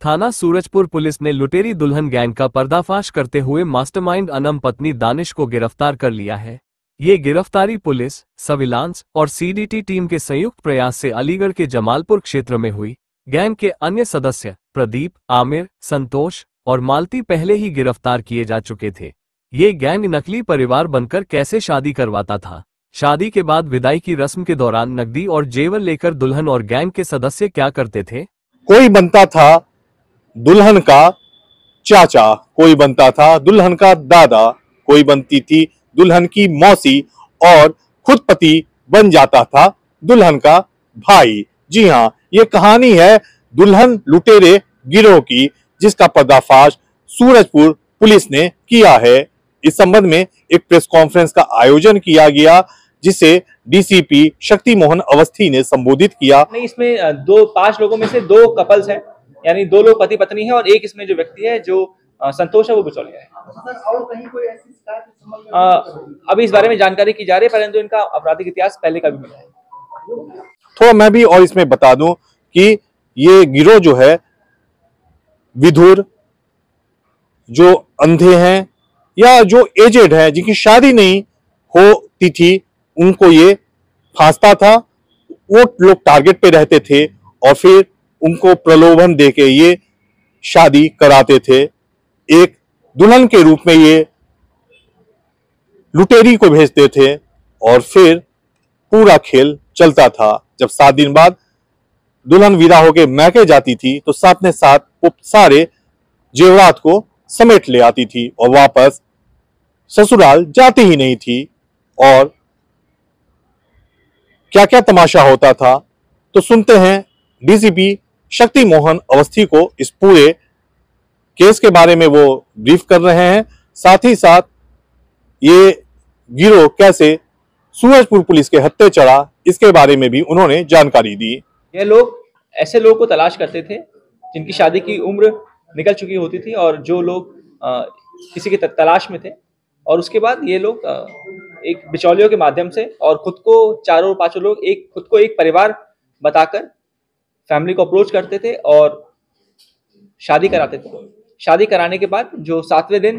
थाना सूरजपुर पुलिस ने लुटेरी दुल्हन गैंग का पर्दाफाश करते हुए मास्टरमाइंड अनम पत्नी दानिश को गिरफ्तार कर लिया है। ये गिरफ्तारी पुलिस, सर्विलांस और सीडीटी टीम के संयुक्त प्रयास से अलीगढ़ के जमालपुर क्षेत्र में हुई। गैंग के अन्य सदस्य प्रदीप, आमिर, संतोष और मालती पहले ही गिरफ्तार किए जा चुके थे। ये गैंग नकली परिवार बनकर कैसे शादी करवाता था। शादी के बाद विदाई की रस्म के दौरान नकदी और जेवर लेकर दुल्हन और गैंग के सदस्य क्या करते थे। कोई बनता था दुल्हन का चाचा, कोई बनता था दुल्हन का दादा, कोई बनती थी दुल्हन की मौसी और खुद पति बन जाता था दुल्हन का भाई। जी हाँ, ये कहानी है दुल्हन लुटेरे गिरोह की, जिसका पर्दाफाश सूरजपुर पुलिस ने किया है। इस संबंध में एक प्रेस कॉन्फ्रेंस का आयोजन किया गया, जिसे डीसीपी शक्ति मोहन अवस्थी ने संबोधित किया। इसमें 5 लोगों में से 2 कपल्स हैं, यानी 2 लोग पति पत्नी हैं और एक इसमें जो व्यक्ति है जो संतोष है वो बिचौलिया है। और कहीं कोई ऐसी शिकायत अभी इस बारे में जानकारी की जा रही है, परंतु इनका आपराधिक इतिहास पहले का भी मिला है। तो मैं भी और इसमें बता दूं कि ये गिरोह जो है विधुर, जो अंधे हैं या जो एजेड है, जिनकी शादी नहीं होती थी, उनको ये फांसता था। वो लोग टारगेट पे रहते थे और फिर उनको प्रलोभन देके ये शादी कराते थे। एक दुल्हन के रूप में ये लुटेरी को भेजते थे और फिर पूरा खेल चलता था। जब 7 दिन बाद दुल्हन विदा होके मैके जाती थी तो साथ में साथ वो सारे जेवरात को समेट ले आती थी और वापस ससुराल जाती ही नहीं थी। और क्या क्या तमाशा होता था तो सुनते हैं डीसीपी शक्ति मोहन अवस्थी को। इस पूरे केस के बारे में वो ब्रीफ कर रहे हैं, साथ ही साथ ये गिरोह कैसे सूरजपुर पुलिस के हत्थे चढ़ा, इसके बारे में भी उन्होंने जानकारी दी। ये लोग ऐसे लोगों को तलाश करते थे जिनकी शादी की उम्र निकल चुकी होती थी और जो लोग किसी के तलाश में थे, और उसके बाद ये लोग एक बिचौलियों के माध्यम से और खुद को 4-5 लोग खुद को एक परिवार बताकर फैमिली को अप्रोच करते थे और शादी कराते थे। शादी कराने के बाद जो 7वें दिन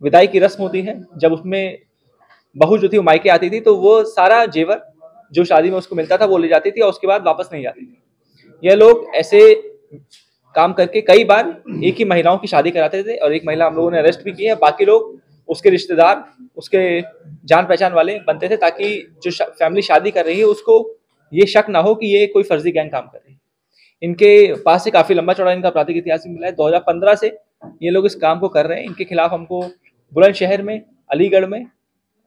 विदाई की रस्म होती है, जब उसमें बहू जो थी वो मायके आती थी, तो वो सारा जेवर जो शादी में उसको मिलता था वो ले जाती थी और उसके बाद वापस नहीं जाती थी। यह लोग ऐसे काम करके कई बार एक ही महिलाओं की शादी कराते थे और एक महिला हम लोगों ने अरेस्ट भी की है। बाकी लोग उसके रिश्तेदार, उसके जान पहचान वाले बनते थे, ताकि जो फैमिली शादी कर रही है उसको ये शक ना हो कि ये कोई फर्जी गैंग काम कर रही है। इनके पास से काफी लंबा चौड़ा इनका आपराधिक इतिहास भी मिला है। 2015 से ये लोग इस काम को कर रहे हैं। इनके खिलाफ हमको बुलंदशहर में, अलीगढ़ में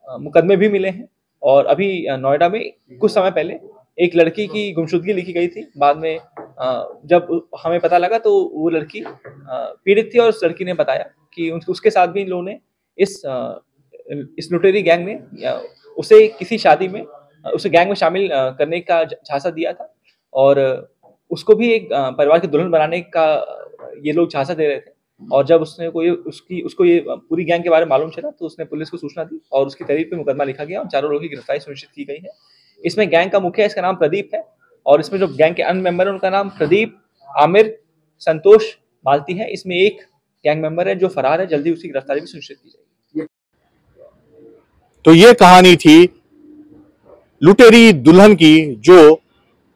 मुकदमे भी मिले हैं और अभी नोएडा में कुछ समय पहले एक लड़की की गुमशुदगी लिखी गई थी। बाद में जब हमें पता लगा तो वो लड़की पीड़ित थी और उस लड़की ने बताया कि उसके साथ भी इन लोगों ने इस लुटेरी गैंग ने उसे किसी शादी में, उसे गैंग में शामिल करने का झांसा दिया था और उसको भी एक परिवार की दुल्हन बनाने का ये लोग झांसा दे रहे थे। और जब उसको ये पूरी गैंग के बारे में मालूम चला तो उसने पुलिस को सूचना दी और उसकी तहरीर पे मुकदमा लिखा गया और 4 लोगों की गिरफ्तारी सुनिश्चित की गई है। इसमें गैंग का मुखिया, इसका नाम प्रदीप है, और इसमें जो गैंग के अन्य मेंबर है उनका नाम प्रदीप, आमिर, संतोष, मालती है। इसमें एक गैंग मेंबर है जो फरार है, जल्दी उसकी गिरफ्तारी भी सुनिश्चित की जाएगी। तो ये कहानी थी लुटेरी दुल्हन की, जो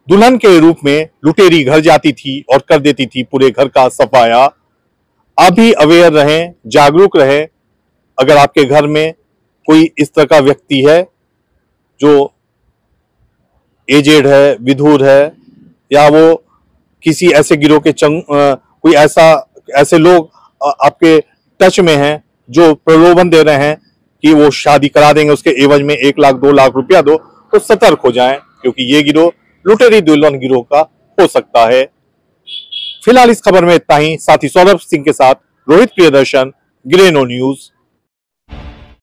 दुल्हन के रूप में लुटेरी घर जाती थी और कर देती थी पूरे घर का सफाया। आप भी अवेयर रहें, जागरूक रहें। अगर आपके घर में कोई इस तरह का व्यक्ति है जो एजेड है, विधुर है, या वो किसी ऐसे गिरोह के कोई ऐसे लोग आपके टच में हैं जो प्रलोभन दे रहे हैं कि वो शादी करा देंगे, उसके एवज में 1 लाख 2 लाख रुपया दो, तो सतर्क हो जाएं, क्योंकि ये गिरोह लुटेरी दुल्हन गिरोह का हो सकता है। फिलहाल इस खबर में इतना ही। साथी सौरभ सिंह के साथ रोहित प्रियदर्शन, ग्रेनो न्यूज।